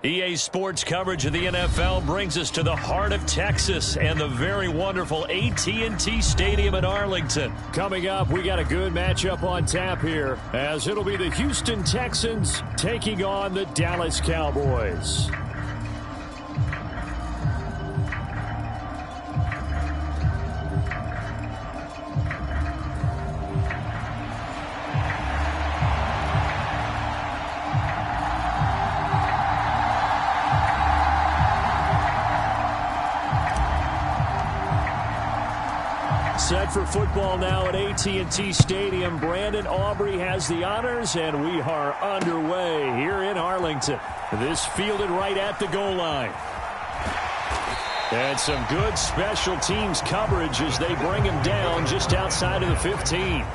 EA Sports coverage of the NFL brings us to the heart of Texas and the very wonderful AT&T Stadium in Arlington. Coming up, we got a good matchup on tap here, as it'll be the Houston Texans taking on the Dallas Cowboys. Set for football now at AT&T Stadium. Brandon Aubrey has the honors, and we are underway here in Arlington. This fielded right at the goal line. And some good special teams coverage as they bring him down just outside of the 15.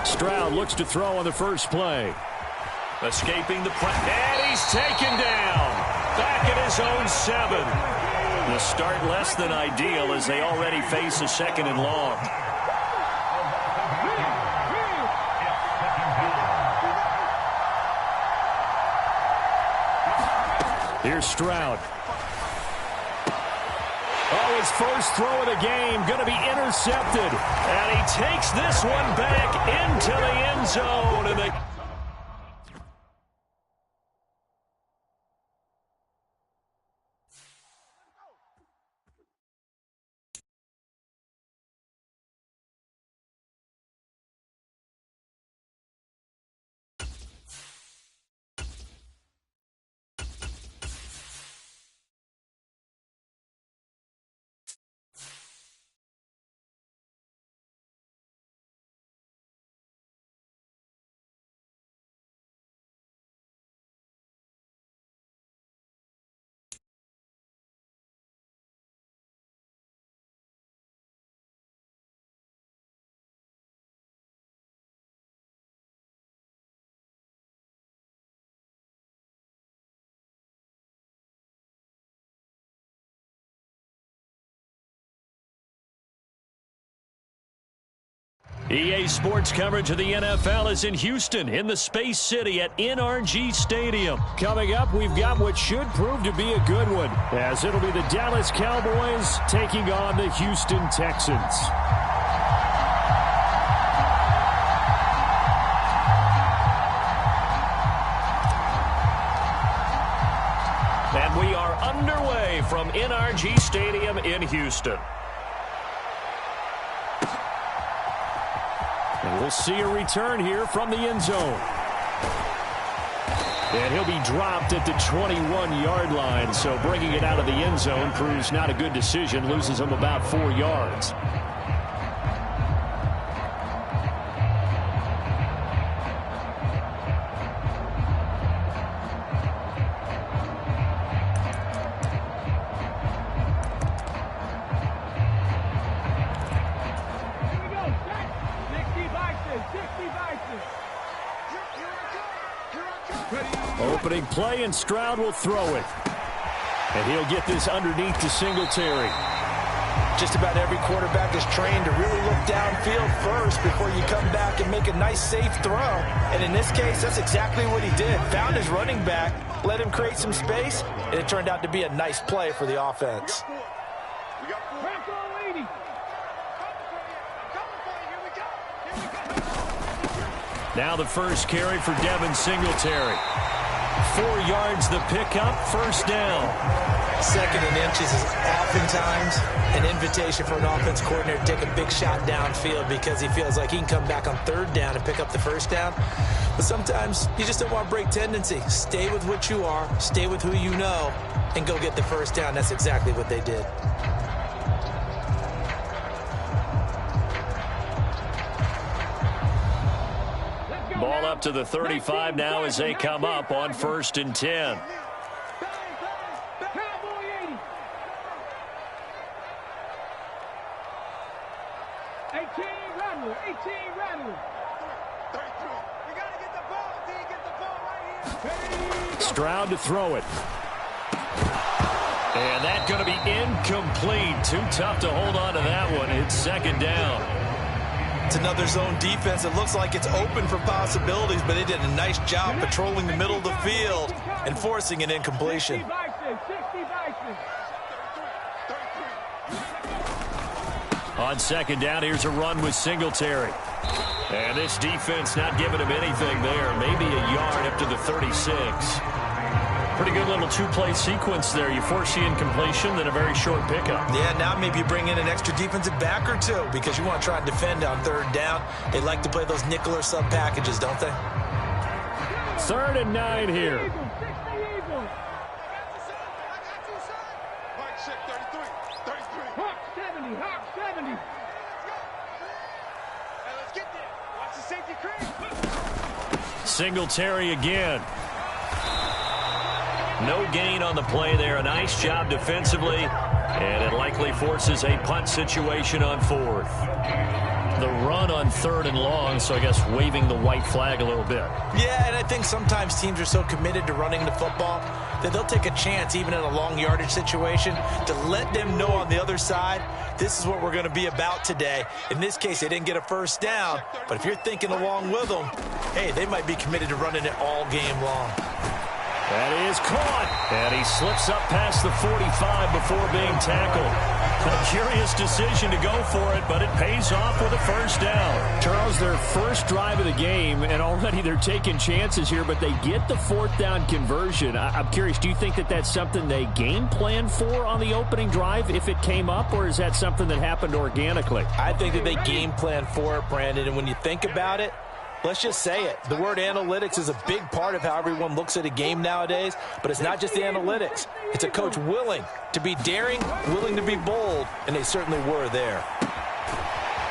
Stroud looks to throw on the first play. Escaping the play, and he's taken down. Back at his own 7. The start less than ideal as they already face a 2nd and long. Here's Stroud. Oh, his first throw of the game going to be intercepted. And he takes this one back into the end zone. And EA Sports coverage of the NFL is in Houston, in the Space City at NRG Stadium. Coming up, we've got what should prove to be a good one, as it'll be the Dallas Cowboys taking on the Houston Texans. And we are underway from NRG Stadium in Houston. And we'll see a return here from the end zone. And he'll be dropped at the 21-yard line, so bringing it out of the end zone proves not a good decision, loses him about 4 yards. Opening play, and Stroud will throw it. And he'll get this underneath to Singletary. Just about every quarterback is trained to really look downfield first before you come back and make a nice, safe throw. And in this case, that's exactly what he did. Found his running back, let him create some space, and it turned out to be a nice play for the offense. Now the first carry for Devin Singletary. 4 yards the pickup, first down. 2nd and inches is oftentimes an invitation for an offense coordinator to take a big shot downfield because he feels like he can come back on 3rd down and pick up the first down. But sometimes you just don't want to break tendency. Stay with what you are, stay with who you know, and go get the first down. That's exactly what they did. out to the 35 now as they come up on 1st and 10. Stroud to throw it. And that's going to be incomplete. Too tough to hold on to that one. It's 2nd down. It's another zone defense. It looks like it's open for possibilities, but they did a nice job patrolling the middle of the field and forcing an incompletion. On 2nd down, here's a run with Singletary. And this defense not giving him anything there. Maybe a yard up to the 36. Pretty good little two-play sequence there. You force the incompletion, then a very short pickup. Yeah, now maybe you bring in an extra defensive back or two because you want to try and defend on 3rd down. They like to play those nickel or sub packages, don't they? 3rd and 9 here. Singletary again. No gain on the play there. A nice job defensively. And it likely forces a punt situation on 4th. The run on 3rd and long, so I guess waving the white flag a little bit. Yeah, and I think sometimes teams are so committed to running the football that they'll take a chance, even in a long yardage situation, to let them know on the other side, this is what we're going to be about today. In this case, they didn't get a 1st down, but if you're thinking along with them, hey, they might be committed to running it all game long. That is caught. And he slips up past the 45 before being tackled. A curious decision to go for it, but it pays off with a 1st down. Charles, their first drive of the game, and already they're taking chances here, but they get the 4th down conversion. I'm curious, do you think that that's something they game plan for on the opening drive if it came up, or is that something that happened organically? I think that they game plan for it, Brandon, and when you think about it, let's just say it. The word analytics is a big part of how everyone looks at a game nowadays, but it's not just the analytics. It's a coach willing to be daring, willing to be bold, and they certainly were there.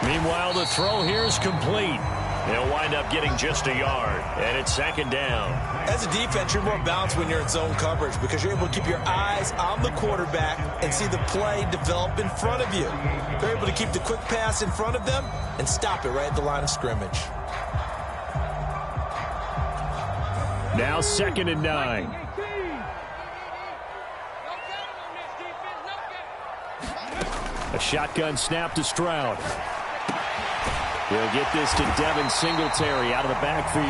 Meanwhile, the throw here is complete. They'll wind up getting just a yard, and it's 2nd down. As a defense, you're more balanced when you're in zone coverage because you're able to keep your eyes on the quarterback and see the play develop in front of you. They're able to keep the quick pass in front of them and stop it right at the line of scrimmage. Now 2nd and 9. A shotgun snap to Stroud. He'll get this to Devin Singletary out of the backfield.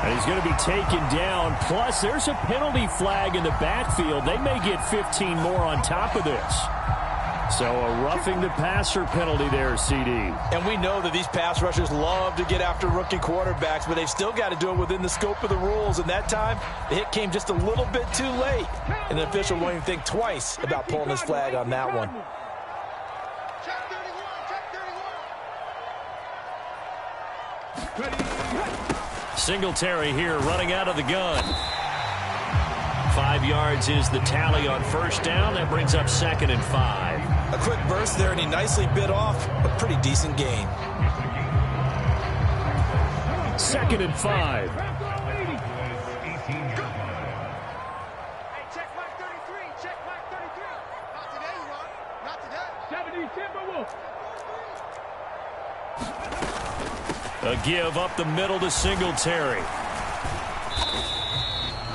And he's going to be taken down. Plus, there's a penalty flag in the backfield. They may get 15 more on top of this. So a roughing the passer penalty there, CD. And we know that these pass rushers love to get after rookie quarterbacks, but they've still got to do it within the scope of the rules. And that time, the hit came just a little bit too late. And the official won't even think twice about pulling his flag on that one. Singletary here running out of the gun. 5 yards is the tally on 1st down. That brings up 2nd and 5. A quick burst there, and he nicely bit off a pretty decent gain. 2nd and 5. A give up the middle to Singletary.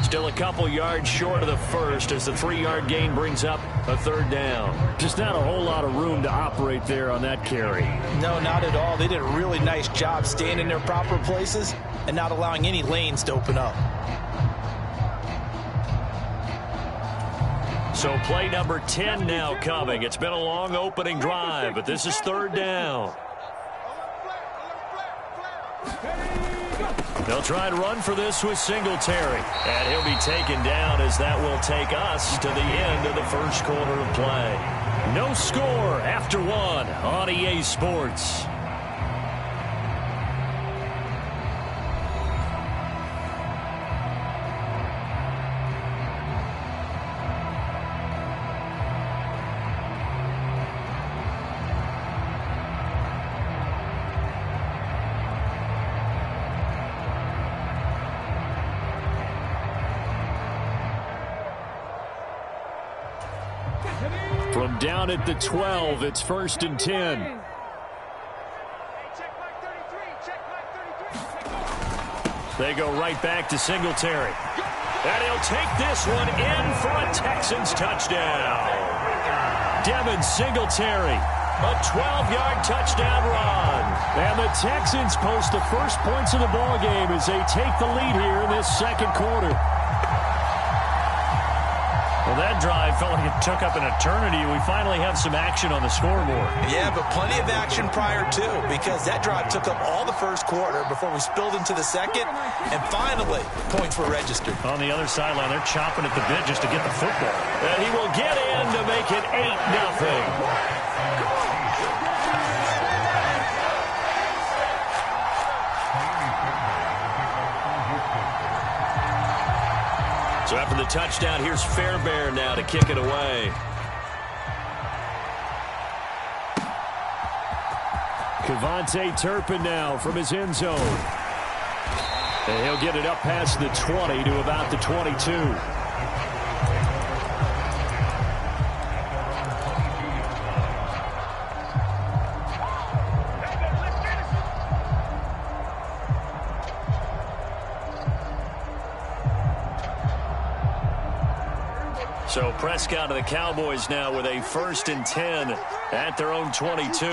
Still a couple yards short of the 1st as the 3-yard gain brings up a 3rd down. Just not a whole lot of room to operate there on that carry. No, not at all. They did a really nice job staying in their proper places and not allowing any lanes to open up. So play number 10 now coming. It's been a long opening drive, but this is 3rd down. They'll try and run for this with Singletary. And he'll be taken down as that will take us to the end of the 1st quarter of play. No score after 1 on EA Sports. From down at the 12, it's 1st and 10. They go right back to Singletary. And he'll take this one in for a Texans touchdown. Devin Singletary, a 12-yard touchdown run. And the Texans post the first points of the ball game as they take the lead here in this second quarter. Well, that drive felt like it took up an eternity. We finally have some action on the scoreboard. Yeah, but plenty of action prior to, because that drive took up all the first quarter before we spilled into the second, and finally, points were registered. On the other sideline, they're chomping at the bit just to get the football. And he will get in to make it 8-0. So after the touchdown, here's Fairbairn now to kick it away. Kevontae Turpin now from his end zone. And he'll get it up past the 20 to about the 22. So Prescott and the Cowboys now with a 1st and 10 at their own 22.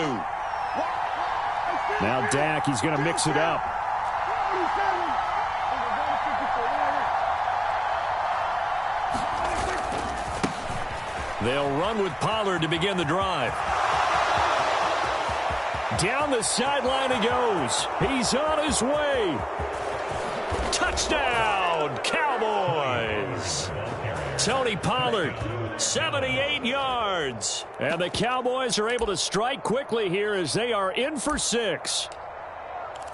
Now Dak, he's going to mix it up. They'll run with Pollard to begin the drive. Down the sideline he goes. He's on his way. Touchdown, Cowboys. Tony Pollard, 78 yards. And the Cowboys are able to strike quickly here as they are in for 6.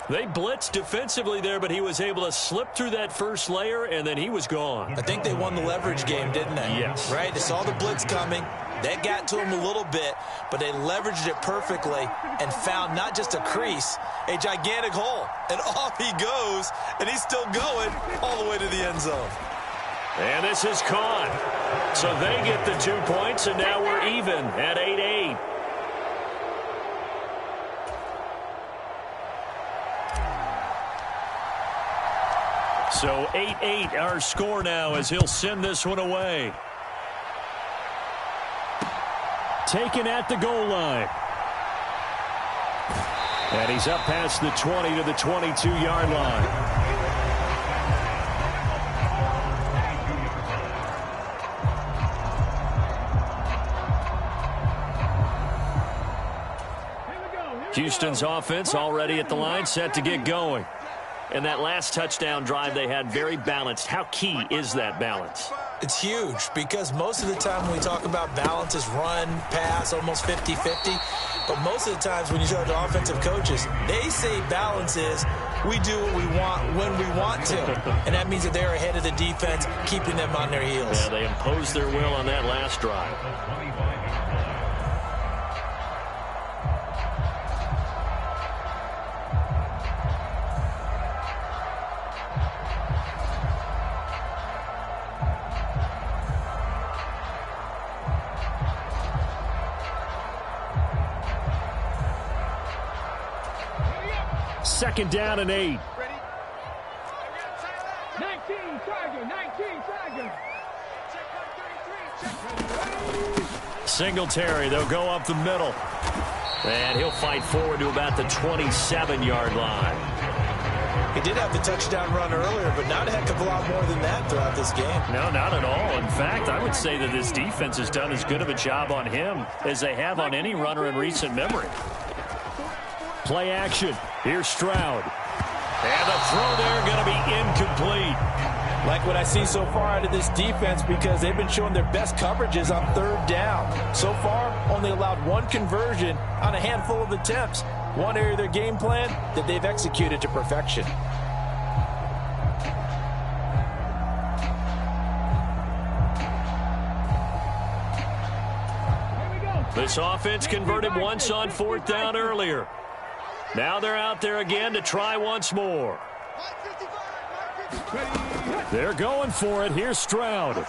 They blitzed defensively there, but he was able to slip through that first layer, and then he was gone. I think they won the leverage game, didn't they? Yes. Right? They saw the blitz coming. That got to him a little bit, but they leveraged it perfectly and found not just a crease, a gigantic hole. And off he goes, and he's still going all the way to the end zone. And this is caught. So they get the 2 points, and now we're even at 8-8. So 8-8 our score now as he'll send this one away. Taken at the goal line. And he's up past the 20 to the 22-yard line. Houston's offense already at the line, set to get going. And that last touchdown drive they had very balanced. How key is that balance? It's huge because most of the time when we talk about balance is run, pass, almost 50-50. But most of the times when you talk to offensive coaches, they say balance is we do what we want when we want to. And that means that they're ahead of the defense, keeping them on their heels. Yeah, they imposed their will on that last drive. Second down and 8. 19 Tiger, 19 Tiger. Singletary, they'll go up the middle. And he'll fight forward to about the 27-yard line. He did have the touchdown run earlier, but not a heck of a lot more than that throughout this game. No, not at all. In fact, I would say that this defense has done as good of a job on him as they have on any runner in recent memory. Play action. Here's Stroud. And the throw there going to be incomplete. Like what I see so far out of this defense because they've been showing their best coverages on third down. So far, only allowed one conversion on a handful of attempts. One area of their game plan that they've executed to perfection. This offense converted once on fourth down earlier. Now they're out there again to try once more. They're going for it. Here's Stroud.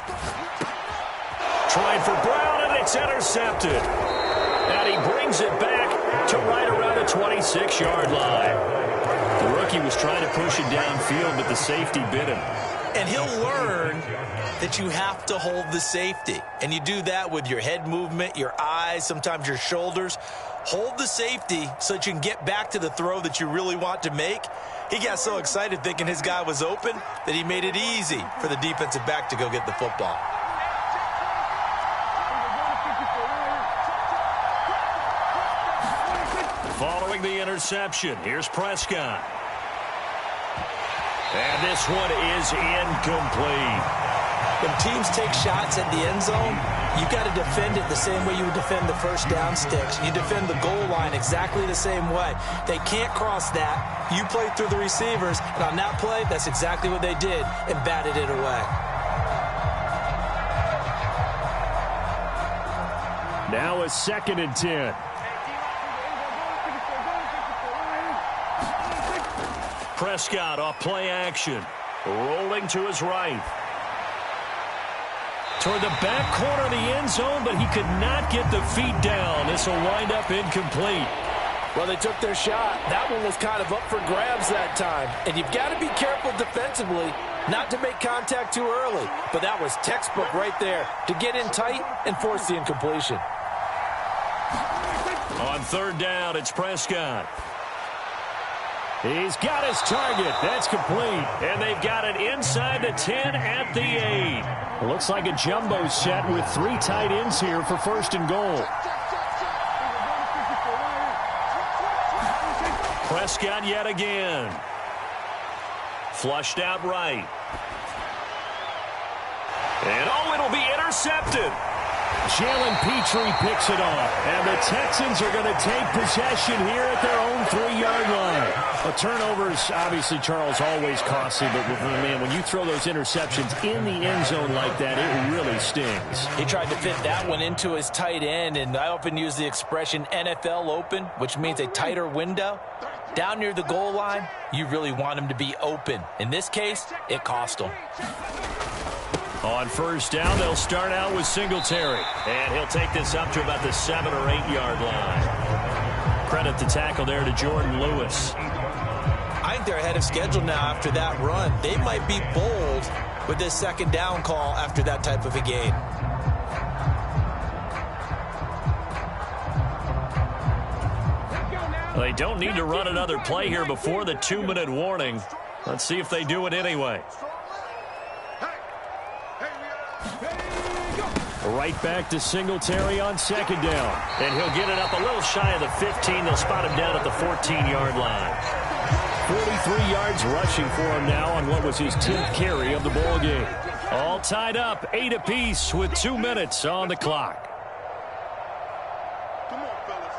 Trying for Brown, and it's intercepted. And he brings it back to right around the 26-yard line. The rookie was trying to push it downfield, but the safety bit him. And he'll learn that you have to hold the safety. And you do that with your head movement, your eyes, sometimes your shoulders. Hold the safety so that you can get back to the throw that you really want to make. He got so excited thinking his guy was open that he made it easy for the defensive back to go get the football. Following the interception, here's Prescott. And this one is incomplete. When teams take shots at the end zone, you got to defend it the same way you would defend the first down sticks. You defend the goal line exactly the same way. They can't cross that. You play through the receivers, and on that play, that's exactly what they did and batted it away. Now a 2nd and 10. Prescott off play action. Rolling to his right. Toward the back corner of the end zone, but he could not get the feet down. This will wind up incomplete. Well, they took their shot. That one was kind of up for grabs that time. And you've got to be careful defensively not to make contact too early. But that was textbook right there to get in tight and force the incompletion. On 3rd down, it's Prescott. He's got his target. That's complete. And they've got it inside the 10 at the 8. Looks like a jumbo set with 3 tight ends here for 1st and goal. Prescott yet again. Flushed out right. And oh, it'll be intercepted. Jalen Petrie picks it off. And the Texans are going to take possession here at their own 3-yard line. A turnover's obviously, Charles, always costly, but man, when you throw those interceptions in the end zone like that, it really stings. He tried to fit that one into his tight end, and I often use the expression NFL open, which means a tighter window. Down near the goal line, you really want him to be open. In this case, it cost him. On 1st down, they'll start out with Singletary. And he'll take this up to about the 7 or 8-yard line. Credit the tackle there to Jordan Lewis. I think they're ahead of schedule now after that run. They might be bold with this 2nd down call after that type of a game. They don't need to run another play here before the 2-minute warning. Let's see if they do it anyway. Right back to Singletary on 2nd down. And he'll get it up a little shy of the 15. They'll spot him down at the 14-yard line. 43 yards rushing for him now on what was his 10th carry of the ball game. All tied up, 8 apiece with 2 minutes on the clock. Come on, fellas.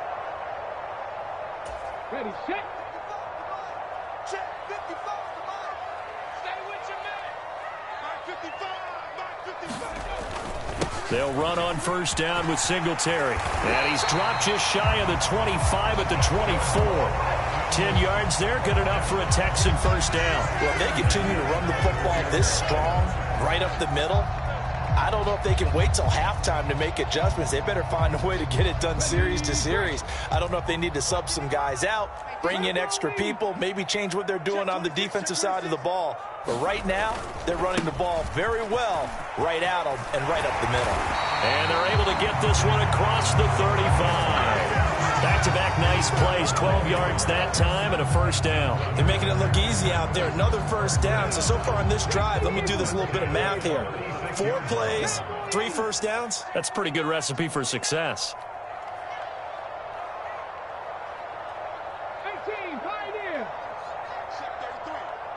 Ready, set. Check, 55. Stay with your man. 55. They'll run on 1st down with Singletary. And he's dropped just shy of the 25 at the 24. 10 yards there, good enough for a Texan 1st down. Well, if they continue to run the football this strong, right up the middle, I don't know if they can wait till halftime to make adjustments. They better find a way to get it done series to series. I don't know if they need to sub some guys out, bring in extra people, maybe change what they're doing on the defensive side of the ball. But right now, they're running the ball very well right at them and right up the middle. And they're able to get this one across the 35. Back-to-back nice plays, 12 yards that time and a 1st down. They're making it look easy out there. Another 1st down. So far on this drive, let me do this little bit of math here. 4 plays, 3 1st downs. That's a pretty good recipe for success. 18, Pioneer.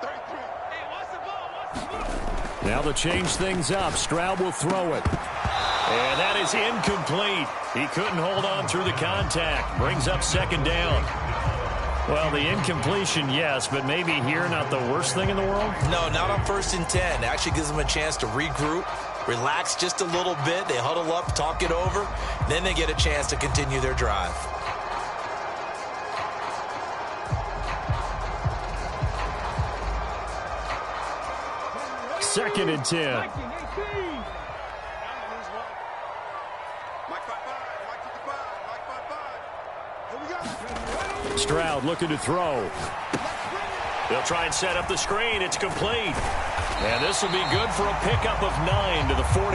33. Hey, what's the ball? Now to change things up, Stroud will throw it. And that is incomplete. He couldn't hold on through the contact. Brings up 2nd down. Well, the incompletion, yes, but maybe here not the worst thing in the world? No, not on 1st and 10. It actually gives them a chance to regroup, relax just a little bit. They huddle up, talk it over. Then they get a chance to continue their drive. Second and 10. Stroud looking to throw. They'll try and set up the screen. It's complete. And this will be good for a pickup of 9 to the 46.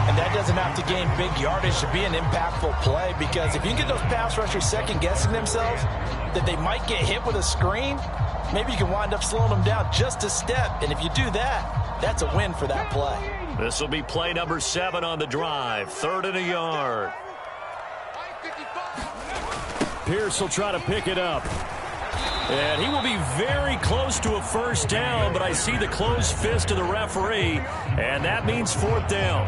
And that doesn't have to gain big yardage to be an impactful play, because if you can get those pass rushers second-guessing themselves that they might get hit with a screen, maybe you can wind up slowing them down just a step. And if you do that, that's a win for that play. This will be play number 7 on the drive. 3rd and a yard. Pierce will try to pick it up. And he will be very close to a first down, but I see the closed fist of the referee, and that means 4th down.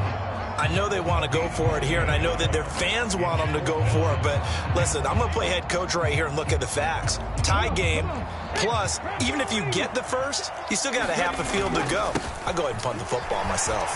I know they want to go for it here, and I know that their fans want them to go for it, but listen, I'm going to play head coach right here and look at the facts. Tie game, plus, even if you get the first, you still got a half a field to go. I'll go ahead and punt the football myself.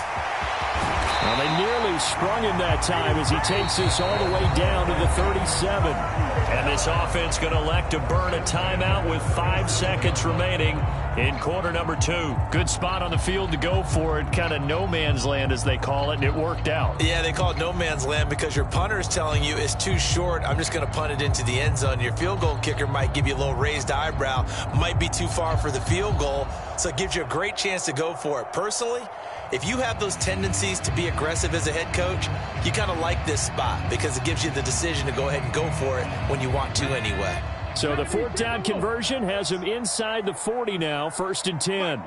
Well, they nearly sprung him that time as he takes this all the way down to the 37. And this offense going to elect to burn a timeout with 5 seconds remaining in quarter number 2. Good spot on the field to go for it. Kind of no man's land, as they call it, and it worked out. Yeah, they call it no man's land because your punter is telling you it's too short. I'm just going to punt it into the end zone. Your field goal kicker might give you a little raised eyebrow. Might be too far for the field goal, so it gives you a great chance to go for it. Personally, if you have those tendencies to be aggressive as a head coach, you kind of like this spot because it gives you the decision to go ahead and go for it when you want to anyway. So the 4th down conversion has him inside the 40 now, 1st and 10.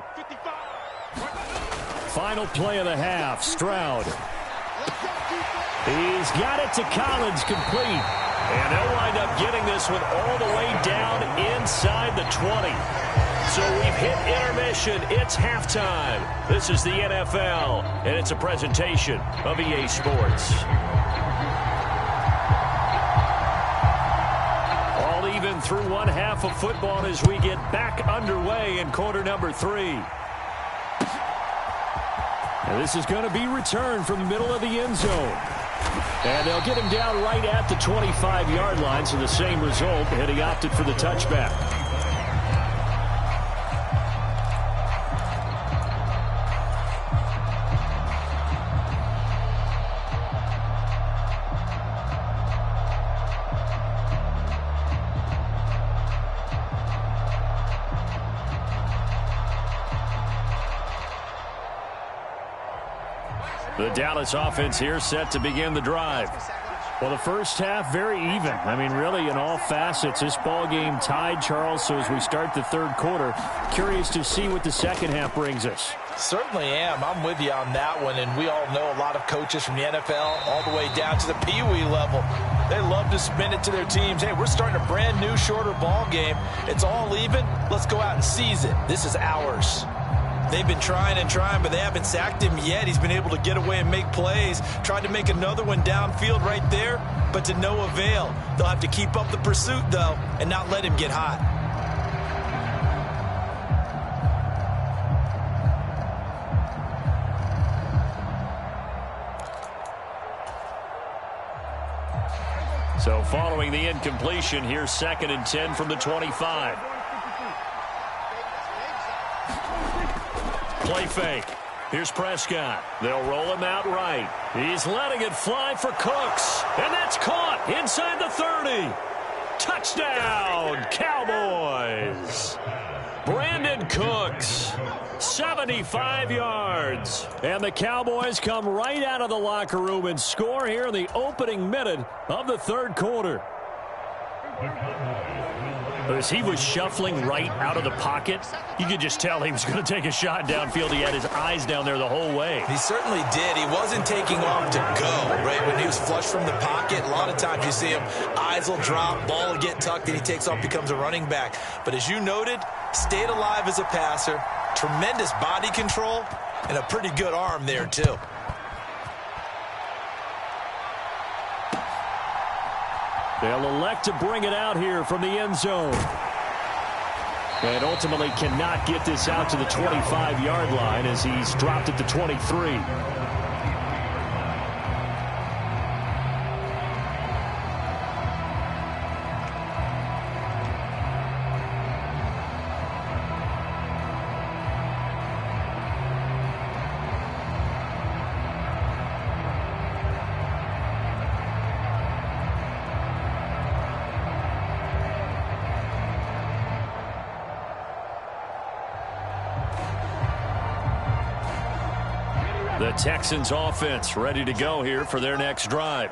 Final play of the half, Stroud. He's got it to Collins, complete. And they'll wind up getting this one all the way down inside the 20. So we've hit intermission. It's halftime. This is the NFL, and it's a presentation of EA Sports. All even through one half of football as we get back underway in quarter number 3. And this is going to be returned from the middle of the end zone. And they'll get him down right at the 25-yard line, so the same result, and he opted for the touchback. The Dallas offense here set to begin the drive. Well, the first half, very even. I mean, really, in all facets, this ball game tied, Charles. So as we start the 3rd quarter, curious to see what the second half brings us. Certainly am. I'm with you on that one. And we all know a lot of coaches from the NFL all the way down to the Pee-wee level. They love to spin it to their teams. Hey, we're starting a brand new, shorter ball game. It's all even. Let's go out and seize it. This is ours. They've been trying and trying, but they haven't sacked him yet. He's been able to get away and make plays. Tried to make another one downfield right there, but to no avail. They'll have to keep up the pursuit, though, and not let him get hot. So following the incompletion, here's 2nd and 10 from the 25. Play fake. Here's Prescott. They'll roll him out right. He's letting it fly for Cooks. And that's caught inside the 30. Touchdown, Cowboys. Brandon Cooks, 75 yards. And the Cowboys come right out of the locker room and score here in the opening minute of the 3rd quarter. As he was shuffling right out of the pocket, you could just tell he was going to take a shot downfield. He had his eyes down there the whole way. He certainly did. He wasn't taking off to go, right? When he was flush from the pocket, a lot of times you see him, eyes will drop, ball will get tucked, and he takes off, becomes a running back. But as you noted, stayed alive as a passer, tremendous body control, and a pretty good arm there, too. They'll elect to bring it out here from the end zone. And ultimately cannot get this out to the 25-yard line as he's dropped at the 23. The Texans offense ready to go here for their next drive.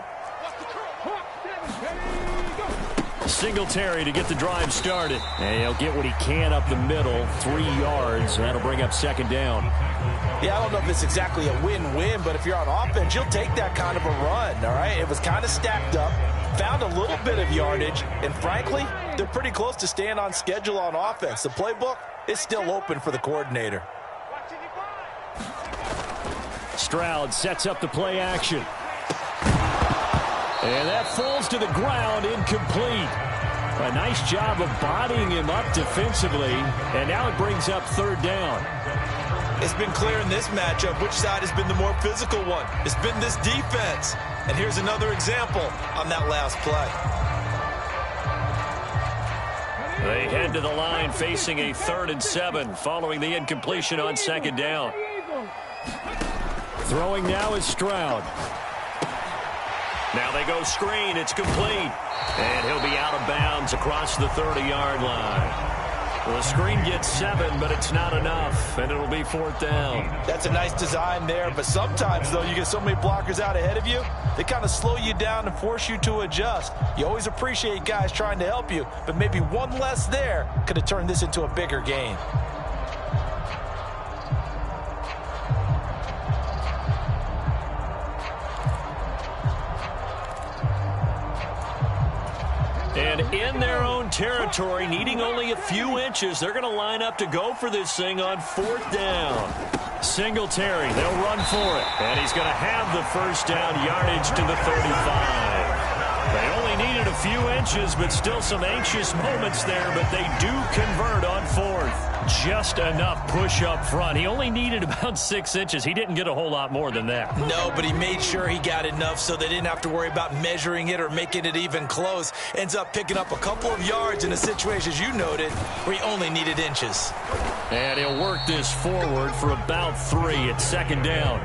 Singletary to get the drive started. And he'll get what he can up the middle, 3 yards. That'll bring up second down. Yeah, I don't know if it's exactly a win-win, but if you're on offense, you'll take that kind of a run, all right? It was kind of stacked up, found a little bit of yardage, and frankly, they're pretty close to staying on schedule on offense. The playbook is still open for the coordinator. Stroud sets up the play action. And that falls to the ground, incomplete. A nice job of bodying him up defensively, and now it brings up third down. It's been clear in this matchup which side has been the more physical one. It's been this defense. And here's another example on that last play. They head to the line facing a 3rd and 7 following the incompletion on second down. Throwing now is Stroud. Now they go screen. It's complete. And he'll be out of bounds across the 30-yard line. Well, the screen gets 7, but it's not enough, and it'll be 4th down. That's a nice design there, but sometimes, though, you get so many blockers out ahead of you, they kind of slow you down and force you to adjust. You always appreciate guys trying to help you, but maybe one less there could have turned this into a bigger gain. And in their own territory, needing only a few inches, they're going to line up to go for this thing on 4th down. Singletary, they'll run for it. And he's going to have the first down yardage to the 35. They only needed a few inches, but still some anxious moments there, but they do convert on 4th. Just enough push up front. He only needed about 6 inches. He didn't get a whole lot more than that. No, but he made sure he got enough so they didn't have to worry about measuring it or making it even close. Ends up picking up a couple of yards in a situation, as you noted, where he only needed inches. And he'll work this forward for about 3 at second down.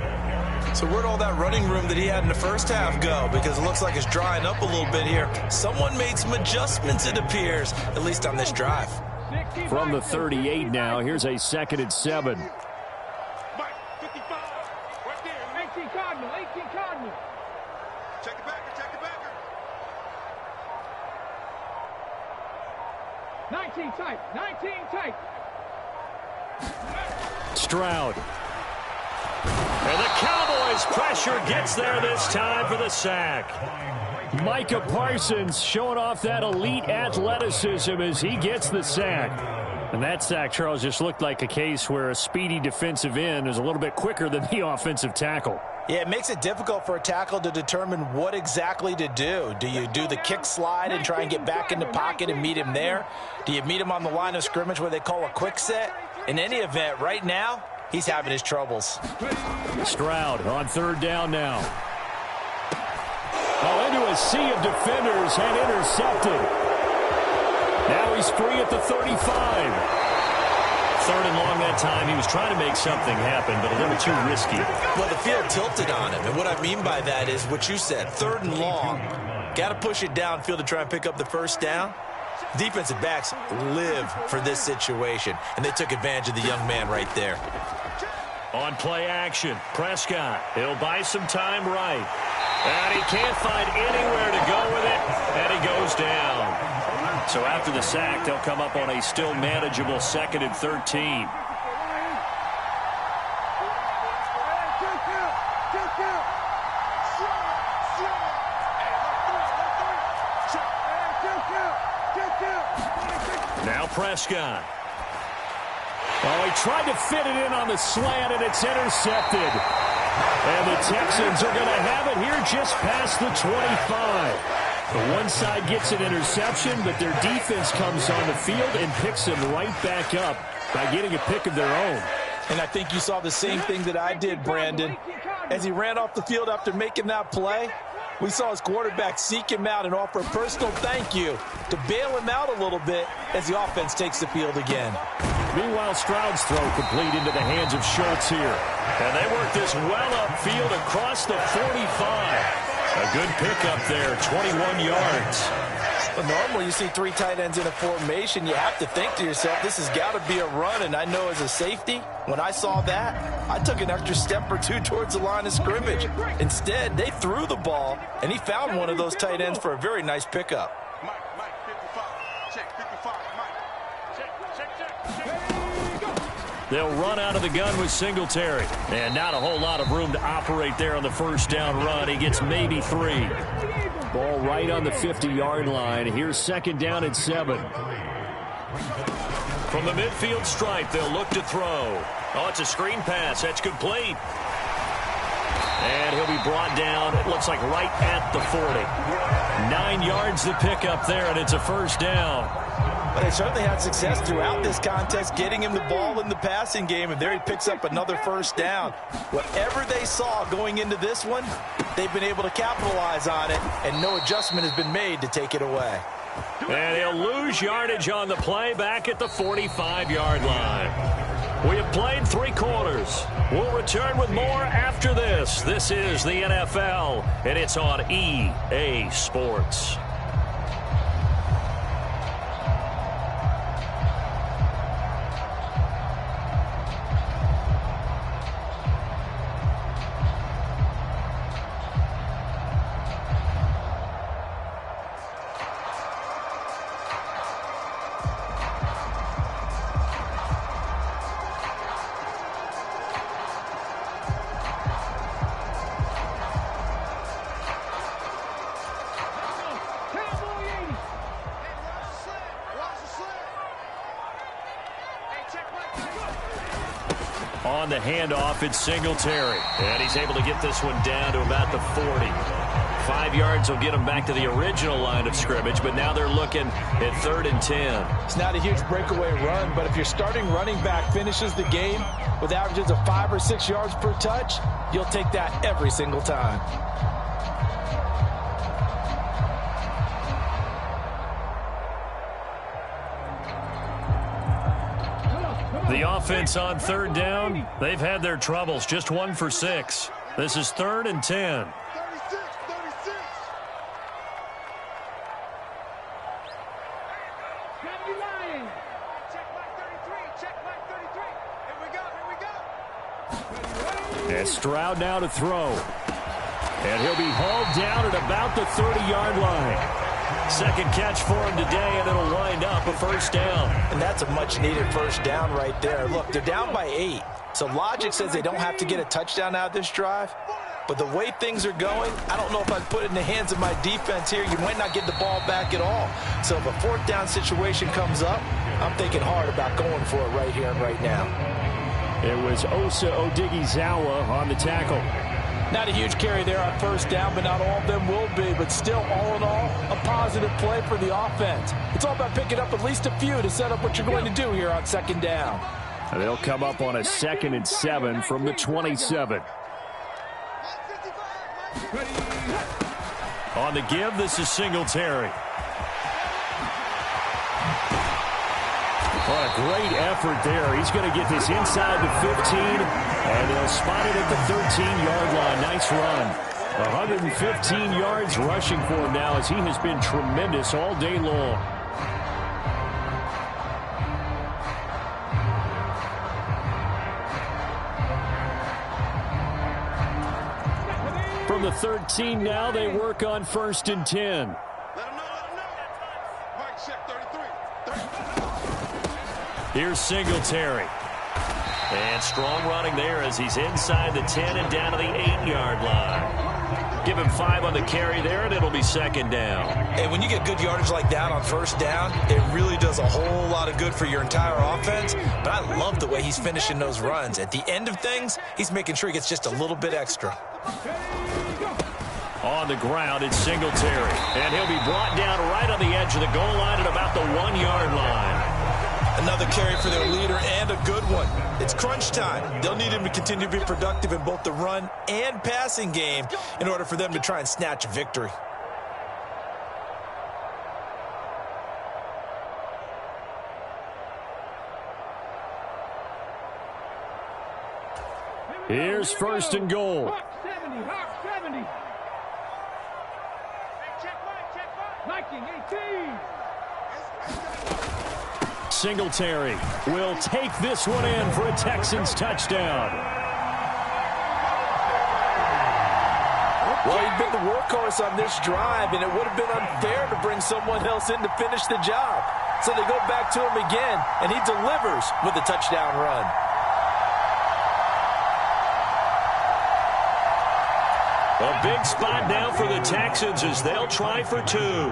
So where'd all that running room that he had in the first half go? Because it looks like it's drying up a little bit here. Someone made some adjustments, it appears, at least on this drive. From the 38 now, here's a 2nd and 7. Mike, 55. Right there. 18 Cardinal. 18 Cardinal. Check the backer. Check the backer. 19 tight. 19 tight. Stroud. And the Cowboys' pressure gets there this time for the sack. Micah Parsons showing off that elite athleticism as he gets the sack. And that sack, Charles, just looked like a case where a speedy defensive end is a little bit quicker than the offensive tackle. Yeah, it makes it difficult for a tackle to determine what exactly to do. Do you do the kick slide and try and get back in the pocket and meet him there? Do you meet him on the line of scrimmage where they call a quick set? In any event, right now, he's having his troubles. Stroud on 3rd down now. Oh, into a sea of defenders and intercepted. Now he's free at the 35. 3rd and long that time. He was trying to make something happen, but a little too risky. Well, the field tilted on him, and what I mean by that is what you said, 3rd and long. Got to push it downfield to try and pick up the first down. Defensive backs live for this situation, and they took advantage of the young man right there. On play action, Prescott. He'll buy some time right. And he can't find anywhere to go with it, and he goes down. So after the sack, they'll come up on a still manageable 2nd and 13. Now Prescott. Oh, he tried to fit it in on the slant, and it's intercepted. And the Texans are going to have it here just past the 25. The one side gets an interception, but their defense comes on the field and picks them right back up by getting a pick of their own. And I think you saw the same thing that I did, Brandon. As he ran off the field after making that play, we saw his quarterback seek him out and offer a personal thank you to bail him out a little bit as the offense takes the field again. Meanwhile, Stroud's throw complete into the hands of Schultz here. And they work this well upfield across the 45. A good pickup there, 21 yards. Well, normally you see 3 tight ends in a formation. You have to think to yourself, this has got to be a run. And I know as a safety, when I saw that, I took an extra step or 2 towards the line of scrimmage. Instead, they threw the ball, and he found one of those tight ends for a very nice pickup. Mike, 55. Check, 55. Mike. Check. They'll run out of the gun with Singletary. And not a whole lot of room to operate there on the first down run. He gets maybe 3. Ball right on the 50-yard line. Here's second down and 7. From the midfield stripe, they'll look to throw. Oh, it's a screen pass. That's complete. And he'll be brought down, it looks like right at the 40. 9 yards to pick up there, and it's a first down. But they certainly had success throughout this contest, getting him the ball in the passing game, and there he picks up another first down. Whatever they saw going into this one, they've been able to capitalize on it, and no adjustment has been made to take it away. And he'll lose yardage on the play back at the 45-yard line. We have played 3 quarters. We'll return with more after this. This is the NFL, and it's on EA Sports. On the handoff, it's Singletary. And he's able to get this one down to about the 40. 5 yards will get him back to the original line of scrimmage, but now they're looking at 3rd and 10. It's not a huge breakaway run, but if your starting running back finishes the game with averages of 5 or 6 yards per touch, you'll take that every single time. The offense on 3rd down, they've had their troubles. Just 1 for 6. This is 3rd and 10. 36. And Stroud now to throw. And he'll be hauled down at about the 30-yard line. Second catch for him today, and it'll wind up a first down. And that's a much-needed first down right there. Look, they're down by 8. So logic says they don't have to get a touchdown out of this drive. But the way things are going, I don't know if I'd put it in the hands of my defense here. You might not get the ball back at all. So if a 4th down situation comes up, I'm thinking hard about going for it right here and right now. It was Osa Odighizuwa on the tackle. Not a huge carry there on first down, but not all of them will be. But still, all in all, a positive play for the offense. It's all about picking up at least a few to set up what you're going to do here on 2nd down. And they'll come up on a 2nd and 7 from the 27. On the give, this is Singletary. What a great effort there. He's going to get this inside the 15, and they'll spot it at the 13-yard line. Nice run. 115 yards rushing for him now, as he has been tremendous all day long. From the 13 now, they work on 1st and 10. Let him know. Mike, check 33. Here's Singletary. And strong running there as he's inside the 10 and down to the 8-yard line. Give him 5 on the carry there, and it'll be 2nd down. And when you get good yardage like that on first down, it really does a whole lot of good for your entire offense. But I love the way he's finishing those runs. At the end of things, he's making sure he gets just a little bit extra. On the ground, it's Singletary. And he'll be brought down right on the edge of the goal line at about the 1-yard line. Another carry for their leader, and a good one. It's crunch time. They'll need him to continue to be productive in both the run and passing game in order for them to try and snatch a victory. Here's 1st and goal. Singletary will take this one in for a Texans touchdown. Well, he'd been the workhorse on this drive, and it would have been unfair to bring someone else in to finish the job. So they go back to him again, and he delivers with a touchdown run. A big spot now for the Texans as they'll try for two.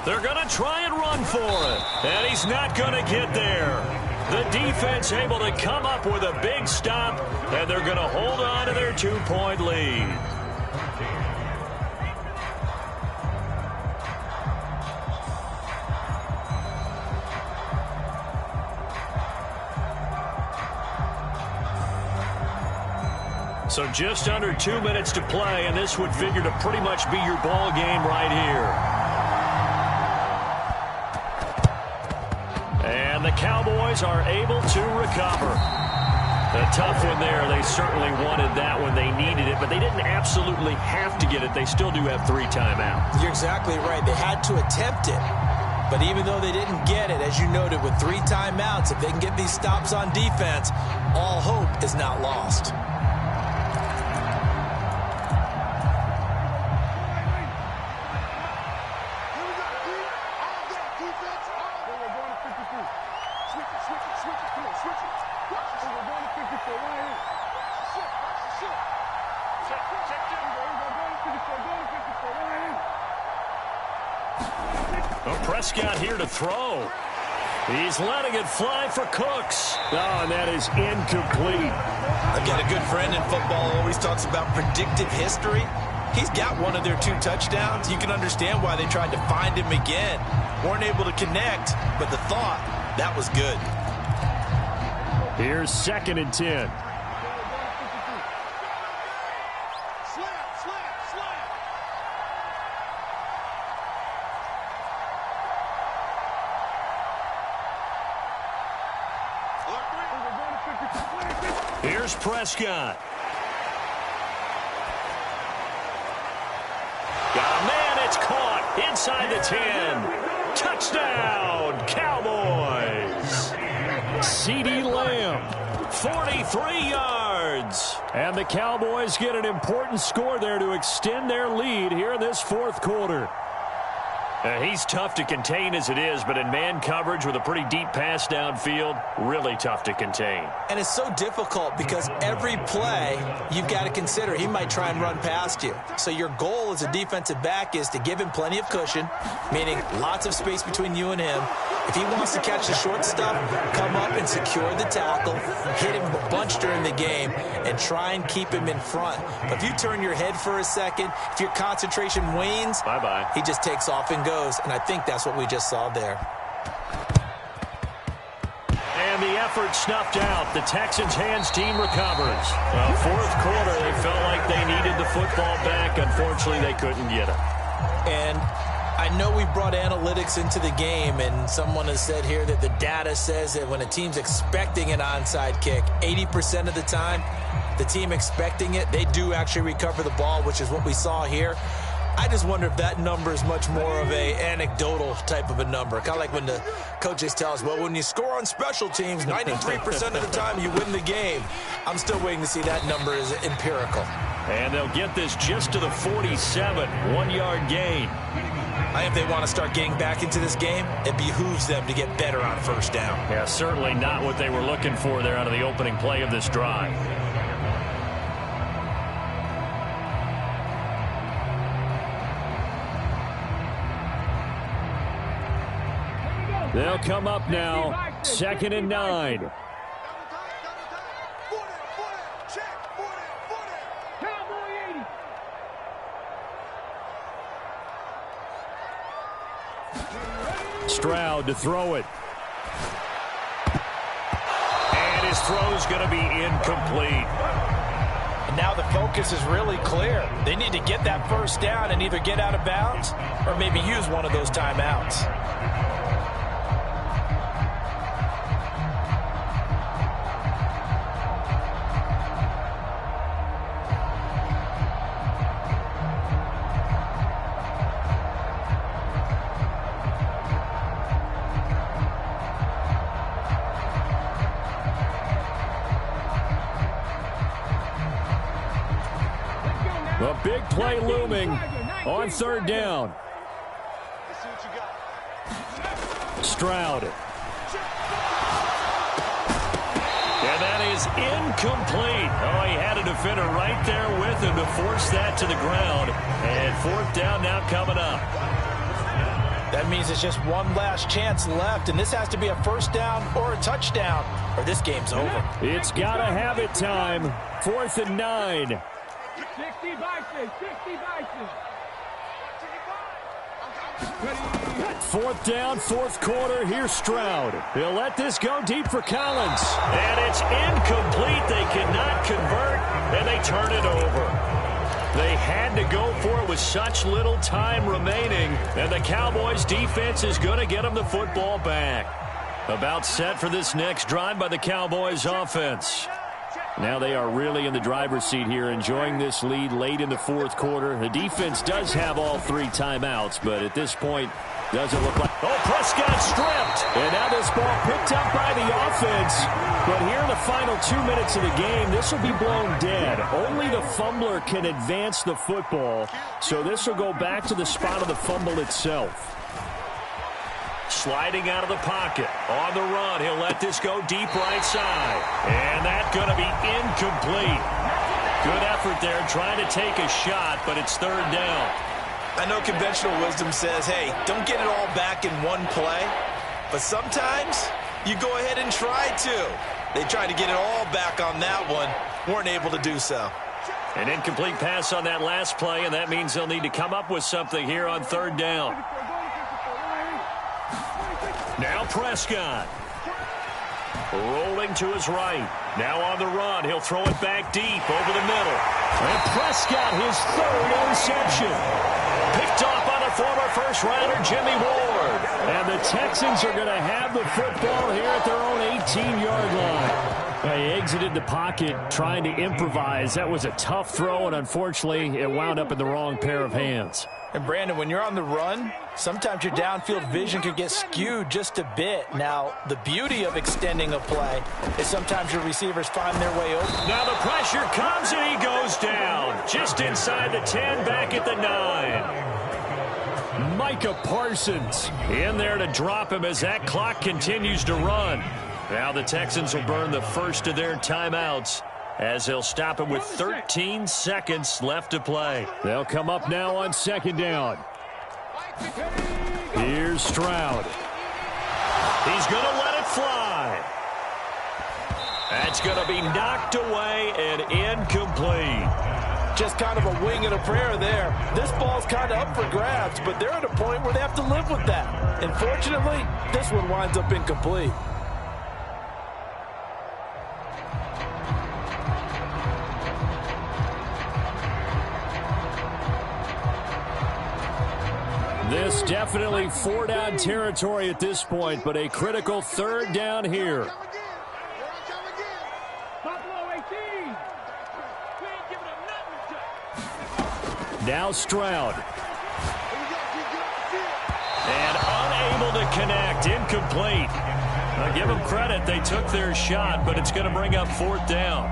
They're going to try and run for it, and he's not going to get there. The defense able to come up with a big stop, and they're going to hold on to their 2-point lead. So just under 2 minutes to play, and this would figure to pretty much be your ball game right here. And the Cowboys are able to recover. A tough one there. They certainly wanted that when they needed it, but they didn't absolutely have to get it. They still do have 3 timeouts. You're exactly right. They had to attempt it. But even though they didn't get it, as you noted, with 3 timeouts, if they can get these stops on defense, all hope is not lost. Prescott here to throw. He's letting it fly for Cooks. Oh, and that is incomplete. Again, a good friend in football always talks about predictive history. He's got one of their 2 touchdowns. You can understand why they tried to find him again. Weren't able to connect, but the thought, that was good. Here's 2nd and 10. Here's Prescott. Got a man, it's caught inside the 10. Touchdown, Cowboys. CeeDee Lamb, 43 yards. And the Cowboys get an important score there to extend their lead here in this 4th quarter. He's tough to contain as it is, but in man coverage with a pretty deep pass downfield, really tough to contain. And it's so difficult because every play you've got to consider he might try and run past you. So your goal as a defensive back is to give him plenty of cushion, meaning lots of space between you and him. If he wants to catch the short stuff, come up and secure the tackle, hit him a bunch during the game, and try and keep him in front. But if you turn your head for a second, if your concentration wanes, bye-bye. He just takes off and goes, and I think that's what we just saw there. And the effort snuffed out. The Texans' hands team recovers. Well, 4th quarter, they felt like they needed the football back. Unfortunately, they couldn't get it. And I know we brought analytics into the game, and someone has said here that the data says that when a team's expecting an onside kick, 80% of the time, the team expecting it, they do actually recover the ball, which is what we saw here. I just wonder if that number is much more of a anecdotal type of a number. Kind of like when the coaches tell us, well, when you score on special teams, 93% of the time you win the game. I'm still waiting to see that number is empirical. And they'll get this just to the 47, 1-yard gain. I think if they want to start getting back into this game, it behooves them to get better on 1st down. Yeah, certainly not what they were looking for there out of the opening play of this drive. They'll come up now, 2nd and 9. Stroud to throw it. And his throw's going to be incomplete. And now the focus is really clear. They need to get that 1st down and either get out of bounds or maybe use one of those timeouts. A big play looming on third down. Stroud. And that is incomplete. Oh, he had a defender right there with him to force that to the ground. And fourth down now coming up. That means it's just one last chance left, and this has to be a first down or a touchdown, or this game's over. It's got to have it time. 4th and 9. 60 Bison, 60 Bison. 4th down, 4th quarter. Here's Stroud. He'll let this go deep for Collins. And it's incomplete. They cannot convert, and they turn it over. They had to go for it with such little time remaining, and the Cowboys' defense is going to get them the football back. About set for this next drive by the Cowboys' offense. Now they are really in the driver's seat here, enjoying this lead late in the 4th quarter. The defense does have all 3 timeouts, but at this point, doesn't look like... Oh, Prescott stripped. And now this ball picked up by the offense. But here in the final 2 minutes of the game, this will be blown dead. Only the fumbler can advance the football, so this will go back to the spot of the fumble itself. Sliding out of the pocket. On the run, he'll let this go deep right side. And that's going to be incomplete. Good effort there, trying to take a shot, but it's third down. I know conventional wisdom says, hey, don't get it all back in one play. But sometimes you go ahead and try to. They tried to get it all back on that one. Weren't able to do so. An incomplete pass on that last play, and that means they'll need to come up with something here on third down. Now Prescott. Rolling to his right. Now on the run. He'll throw it back deep over the middle. And Prescott, his 3rd interception. Picked off by the former first-rounder Jimmy Ward. And the Texans are going to have the football here at their own 18-yard line. They exited the pocket trying to improvise. That was a tough throw, and unfortunately, it wound up in the wrong pair of hands. And, Brandon, when you're on the run, sometimes your downfield vision can get skewed just a bit. Now, the beauty of extending a play is sometimes your receivers find their way open. Now the pressure comes, and he goes down. Just inside the 10, back at the 9. Micah Parsons in there to drop him as that clock continues to run. Now the Texans will burn the first of their timeouts, as they'll stop him with 13 seconds left to play. They'll come up now on 2nd down. Here's Stroud. He's going to let it fly. That's going to be knocked away and incomplete. Just kind of a wing and a prayer there. This ball's kind of up for grabs, but they're at a point where they have to live with that. Unfortunately, this one winds up incomplete. This definitely 4-down territory at this point, but a critical 3rd down here. Now Stroud. And unable to connect. Incomplete. I'll give them credit. They took their shot, but it's going to bring up 4th down.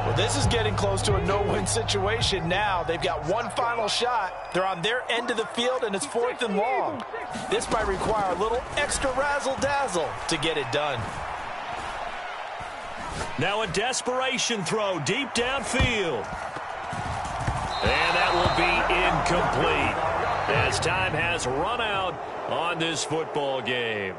Well, this is getting close to a no-win situation now. They've got one final shot. They're on their end of the field, and it's 4th and long. This might require a little extra razzle-dazzle to get it done. Now a desperation throw deep downfield. And that will be incomplete, as time has run out on this football game.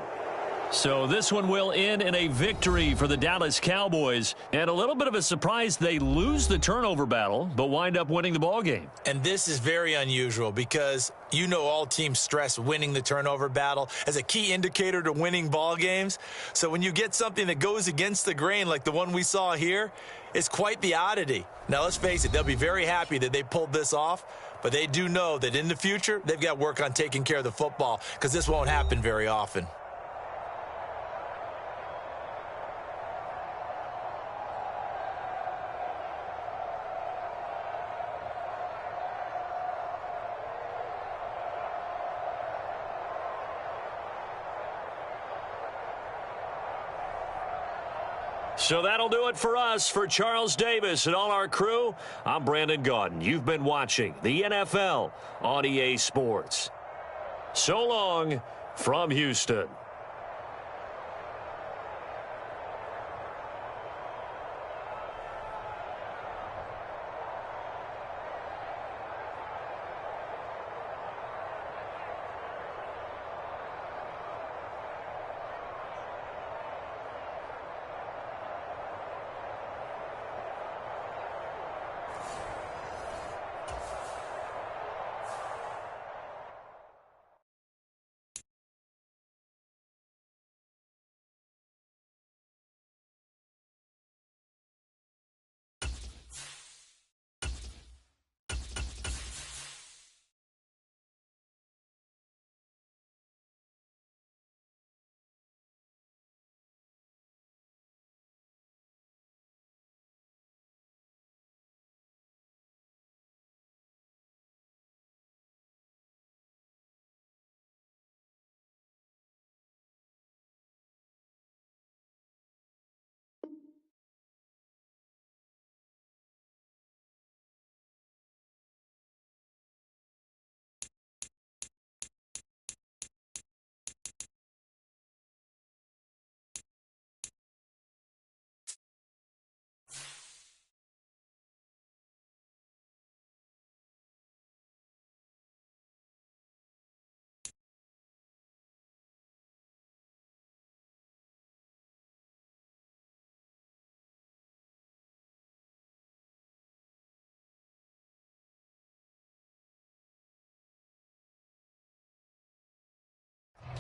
So this one will end in a victory for the Dallas Cowboys. And a little bit of a surprise, they lose the turnover battle, but wind up winning the ball game. And this is very unusual because you know all teams stress winning the turnover battle as a key indicator to winning ball games. So when you get something that goes against the grain like the one we saw here, it's quite the oddity. Now, let's face it, they'll be very happy that they pulled this off, but they do know that in the future, they've got work on taking care of the football because this won't happen very often. So that'll do it for us. For Charles Davis and all our crew, I'm Brandon Gaudin. You've been watching the NFL on EA Sports. So long from Houston.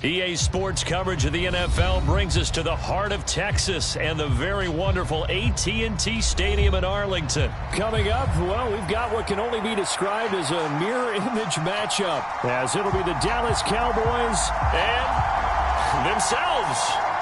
EA Sports coverage of the NFL brings us to the heart of Texas and the very wonderful AT&T Stadium in Arlington. Coming up, well, we've got what can only be described as a mirror image matchup, as it'll be the Dallas Cowboys and themselves.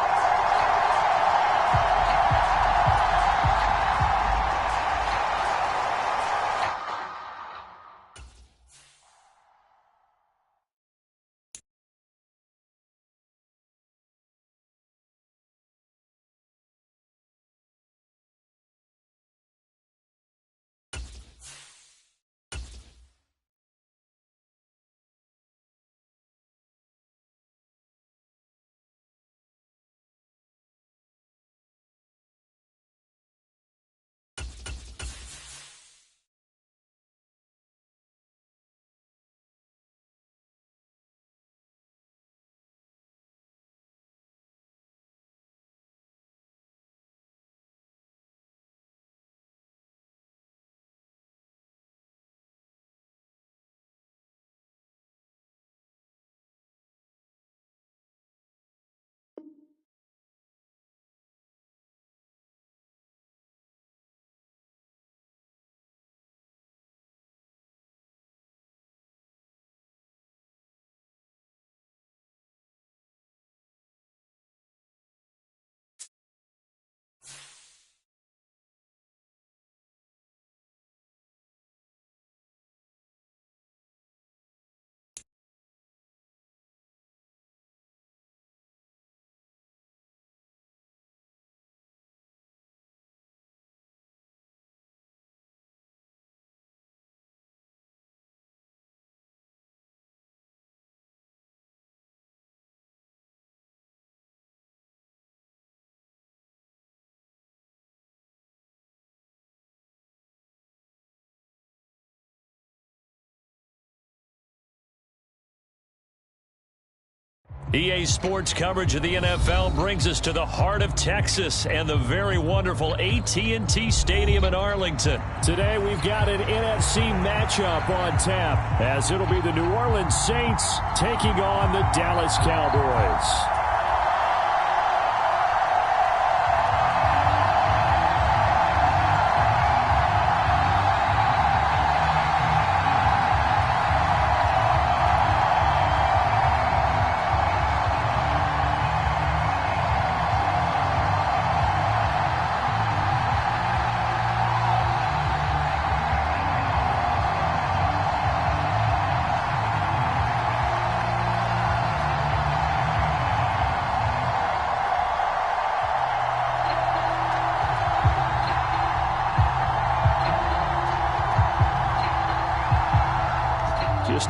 EA Sports coverage of the NFL brings us to the heart of Texas and the very wonderful AT&T Stadium in Arlington. Today we've got an NFC matchup on tap, as it'll be the New Orleans Saints taking on the Dallas Cowboys.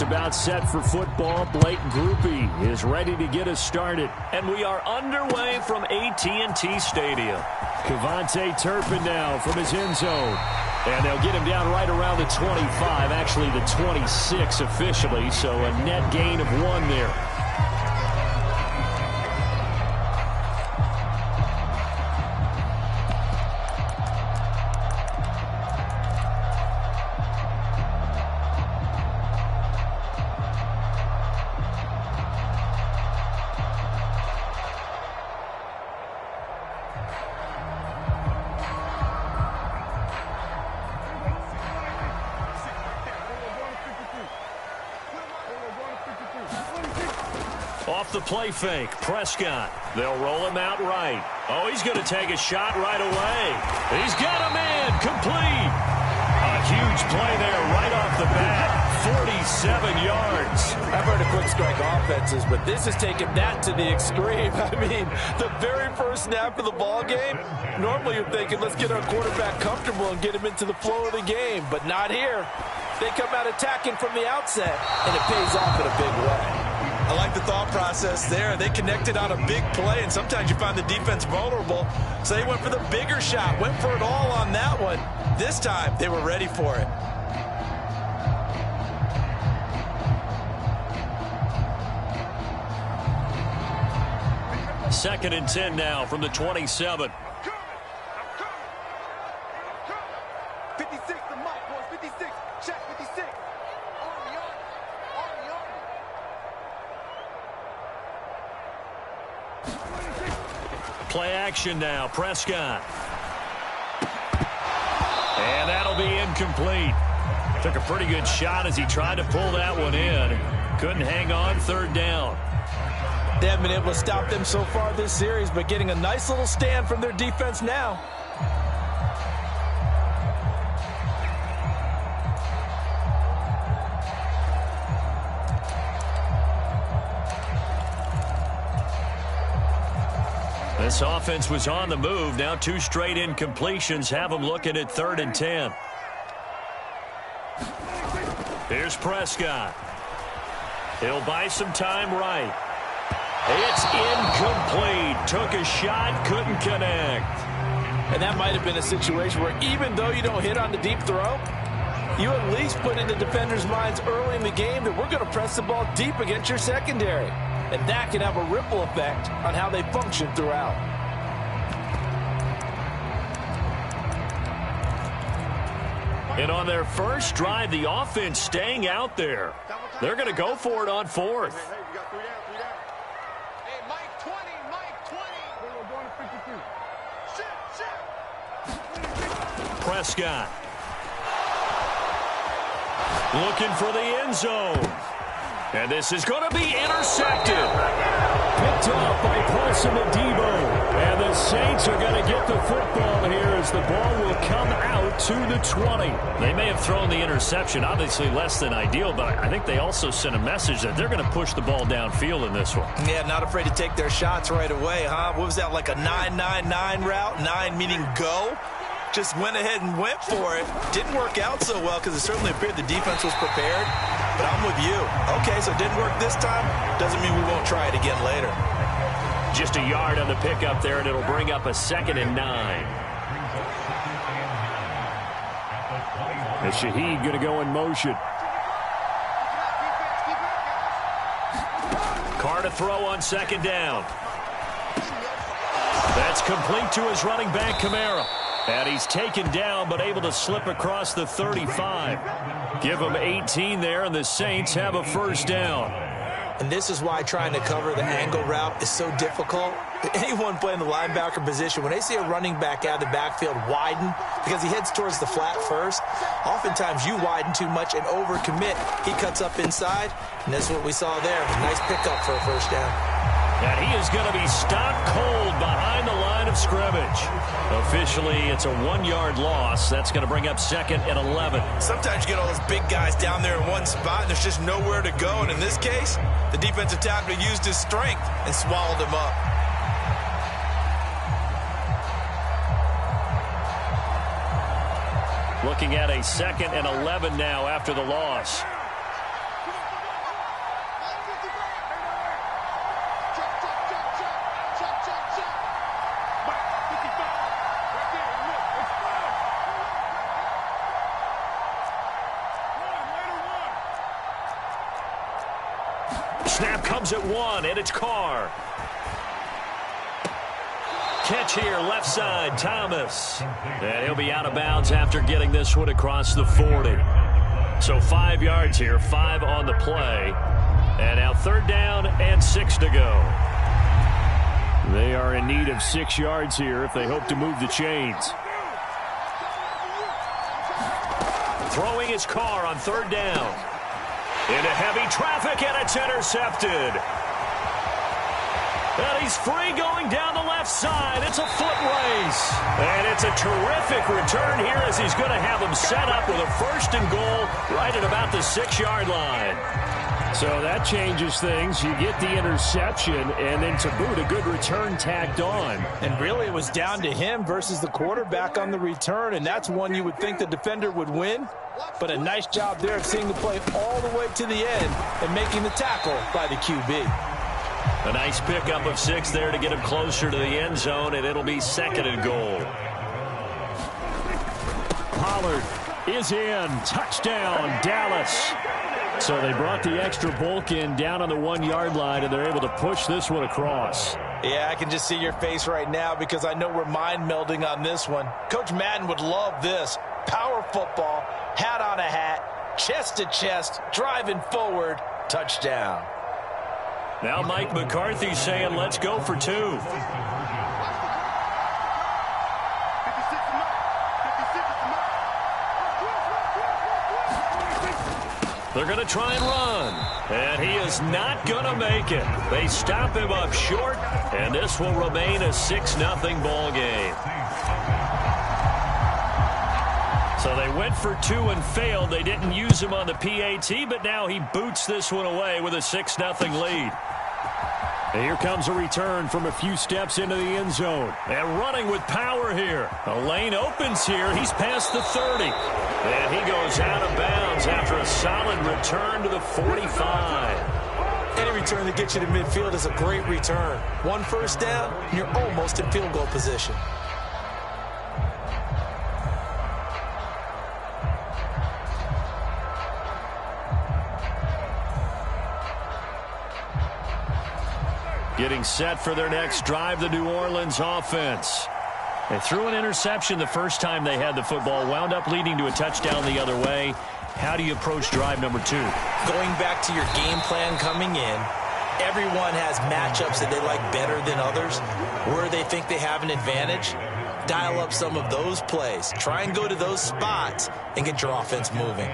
just about set for football. Blake Groupie is ready to get us started. And we are underway from AT&T Stadium. Kevontae Turpin now from his end zone. And they'll get him down right around the 25, actually the 26 officially, so a net gain of 1 there. Off the play fake, Prescott. They'll roll him out right. Oh, he's going to take a shot right away. He's got a man, complete. A huge play there right off the bat, 47 yards. I've heard of quick strike offenses, but this is taking that to the extreme. I mean, the very first snap of the ball game, normally you're thinking, let's get our quarterback comfortable and get him into the flow of the game, but not here. They come out attacking from the outset, and it pays off in a big way. I like the thought process there. They connected on a big play, and sometimes you find the defense vulnerable. So they went for the bigger shot, went for it all on that one. This time, they were ready for it. Second and 10 now from the 27. 56, the mic, boys, 56. Check 56. Play action now, Prescott. And that'll be incomplete. Took a pretty good shot as he tried to pull that one in. Couldn't hang on, third down. They haven't been able to stop them so far this series, but getting a nice little stand from their defense now. This offense was on the move. Now 2 straight incompletions have them looking at 3rd and 10. Here's Prescott. He'll buy some time right. It's incomplete. Took a shot, couldn't connect. And that might have been a situation where even though you don't hit on the deep throw, you at least put in the defenders' minds early in the game that we're going to press the ball deep against your secondary. And that can have a ripple effect on how they function throughout. And on their first drive, the offense staying out there. They're going to go for it on 4th. Hey, we got 3 down. Hey, Mike 20, Mike 20. We're going to 52. Shit. Prescott. Looking for the end zone. And this is going to be intercepted. Picked off by Paulson Adebo. And the Saints are going to get the football here as the ball will come out to the 20. They may have thrown the interception, obviously less than ideal, but I think they also sent a message that they're going to push the ball downfield in this one. Yeah, not afraid to take their shots right away, huh? What was that, like a 9-9-9 route? 9 meaning go? Just went ahead and went for it. Didn't work out so well because it certainly appeared the defense was prepared. But I'm with you. Okay, so it didn't work this time. Doesn't mean we won't try it again later. Just a yard on the pickup there, and it'll bring up a 2nd and 9. And Shaheed going to go in motion. Carr to throw on 2nd down. That's complete to his running back, Kamara. And he's taken down, but able to slip across the 35. Give him 18 there, and the Saints have a first down. And this is why trying to cover the angle route is so difficult. Anyone playing the linebacker position, when they see a running back out of the backfield widen, because he heads towards the flat first, oftentimes you widen too much and overcommit. He cuts up inside, and that's what we saw there. Nice pickup for a first down. And he is going to be stopped cold behind the line of scrimmage. Officially, it's a 1-yard loss. That's going to bring up 2nd and 11. Sometimes you get all those big guys down there in one spot, and there's just nowhere to go. And in this case, the defensive tackle used his strength and swallowed him up. Looking at a 2nd and 11 now after the loss. comes at one, and it's Carr. Catch here, left side, Thomas. And he'll be out of bounds after getting this one across the 40. So 5 yards here, 5 on the play. And now 3rd down and 6 to go. They are in need of 6 yards here if they hope to move the chains. Throwing his Carr on 3rd down. Into heavy traffic, and it's intercepted. And he's free going down the left side. It's a foot race. And it's a terrific return here as he's going to have him set up with a 1st and goal right at about the 6-yard line. So that changes things. You get the interception, and then to boot, a good return tacked on. And really, it was down to him versus the quarterback on the return, and that's one you would think the defender would win. But a nice job there of seeing the play all the way to the end and making the tackle by the QB. A nice pickup of 6 there to get him closer to the end zone, and it'll be 2nd and goal. Pollard is in. Touchdown, Dallas. So they brought the extra bulk in down on the 1-yard line, and they're able to push this one across. Yeah, I can just see your face right now because I know we're mind melding on this one. Coach Madden would love this. Power football, hat on a hat, chest to chest, driving forward, touchdown. Now Mike McCarthy saying, let's go for 2. They're going to try and run. And he is not going to make it. They stop him up short, and this will remain a 6-0 ball game. So they went for 2 and failed. They didn't use him on the PAT, but now he boots this one away with a 6-0 lead. And here comes a return from a few steps into the end zone. And running with power here. A lane opens here. He's past the 30. And he goes out of bounds after a solid return to the 45. Any return that gets you to midfield is a great return. 1 first down, you're almost in field goal position. Getting set for their next drive, the New Orleans offense. They threw an interception the first time they had the football, wound up leading to a touchdown the other way. How do you approach drive number 2? Going back to your game plan coming in, everyone has matchups that they like better than others. Where they think they have an advantage, dial up some of those plays. Try and go to those spots and get your offense moving.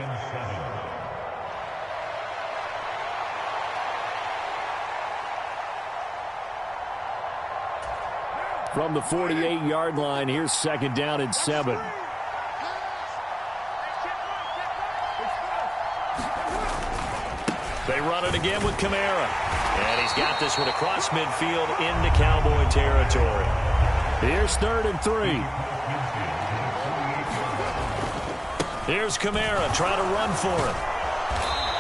From the 48-yard line, here's 2nd down and 7. They run it again with Kamara. And he's got this one across midfield into Cowboy territory. Here's 3rd and 3. Here's Kamara trying to run for him.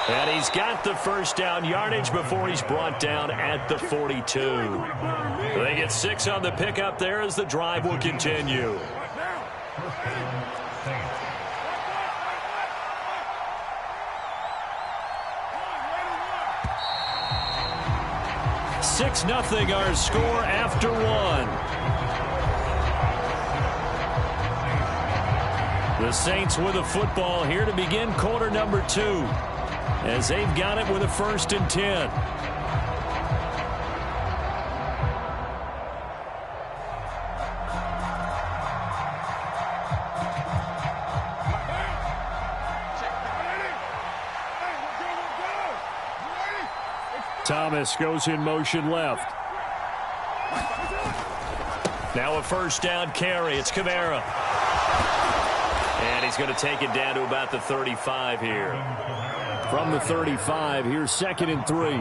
And he's got the 1st down yardage before he's brought down at the 42. They get 6 on the pickup there as the drive will continue. Six 0 our score after 1. The Saints with a football here to begin quarter number 2. As they've got it with a 1st and 10. Thomas goes in motion left. Now a 1st down carry. It's Kamara. And he's going to take it down to about the 35 here. From the 35, here's 2nd and 3.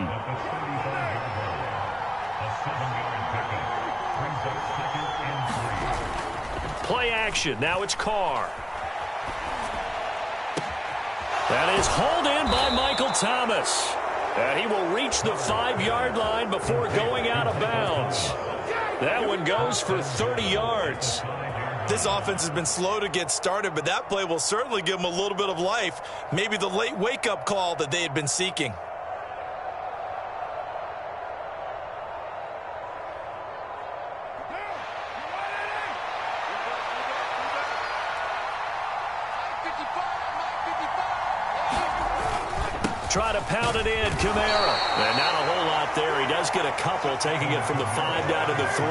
Play action. Now it's Carr. That is hauled in by Michael Thomas. And he will reach the 5-yard line before going out of bounds. That one goes for 30 yards. This offense has been slow to get started, but that play will certainly give them a little bit of life. Maybe the late wake-up call that they had been seeking. try to pound it in. Kamara. And not a whole lot there. He does get a couple, taking it from the 5 down to the 3.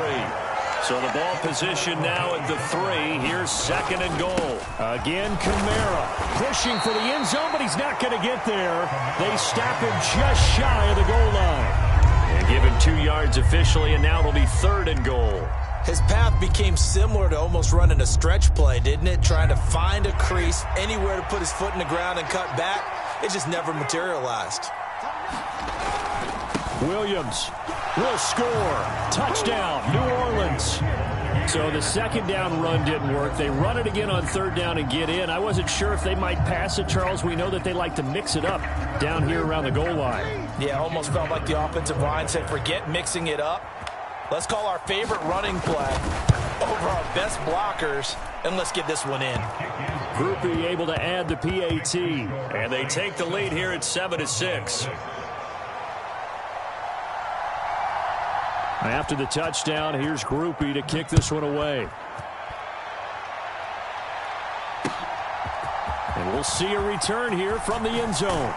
So the ball position now at the 3. Here's 2nd and goal. Again, Kamara pushing for the end zone, but he's not going to get there. They stop him just shy of the goal line. And give him 2 yards officially, and now it'll be 3rd and goal. His path became similar to almost running a stretch play, didn't it? Trying to find a crease, anywhere to put his foot in the ground and cut back. It just never materialized. Williams will score. Touchdown, New Orleans. So the 2nd down run didn't work. They run it again on 3rd down and get in. I wasn't sure if they might pass it, Charles. We know that they like to mix it up down here around the goal line. Yeah, almost felt like the offensive line said, forget mixing it up. Let's call our favorite running play over our best blockers, and let's get this one in. Groupie able to add the PAT. And they take the lead here at 7-6. After the touchdown, here's Groupie to kick this one away. And we'll see a return here from the end zone.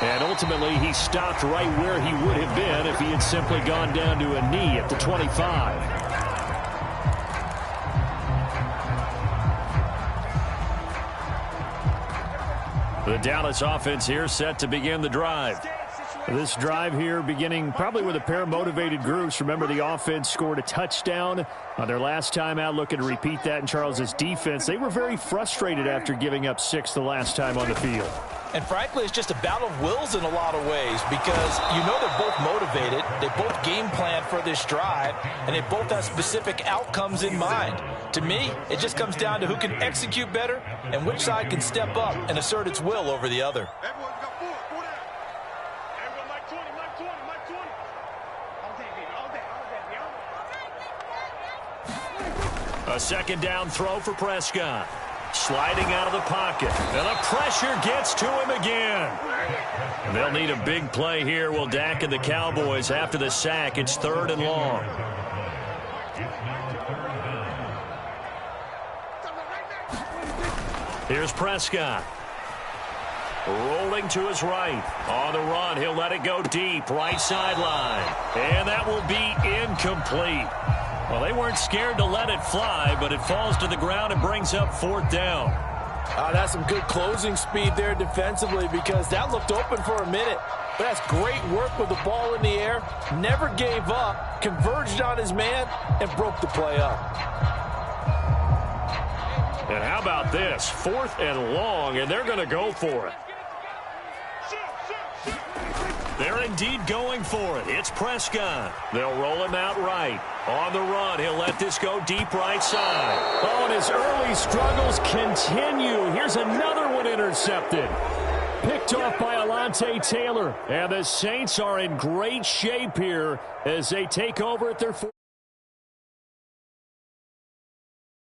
And ultimately, he stopped right where he would have been if he had simply gone down to a knee at the 25. The Dallas offense here set to begin the drive. This drive here beginning probably with a pair of motivated groups. Remember, the offense scored a touchdown on their last time out, looking to repeat that in Charles's defense. They were very frustrated after giving up 6 the last time on the field. And frankly, it's just a battle of wills in a lot of ways because you know they're both motivated. They both game plan for this drive, and they both have specific outcomes in mind. To me, it just comes down to who can execute better and which side can step up and assert its will over the other. Everyone's got 4. 4 down. Everyone, Mike 20, Mike 20, Mike 20. All day, baby, all day, all day, A 2nd down throw for Prescott. Sliding out of the pocket. And the pressure gets to him again. And they'll need a big play here, will Dak and the Cowboys after the sack. It's 3rd and long. Here's Prescott. Rolling to his right. On the run, he'll let it go deep. Right sideline. And that will be incomplete. Well, they weren't scared to let it fly, but it falls to the ground and brings up 4th down. That's some good closing speed there defensively because that looked open for a minute. But that's great work with the ball in the air. Never gave up, converged on his man, and broke the play up. And how about this? 4th and long, and they're going to go for it. They're indeed going for it. It's Prescott. They'll roll him out right. On the run, he'll let this go deep right side. Oh, and his early struggles continue. Here's another one intercepted. Picked off by Alontae Taylor. And the Saints are in great shape here as they take over at their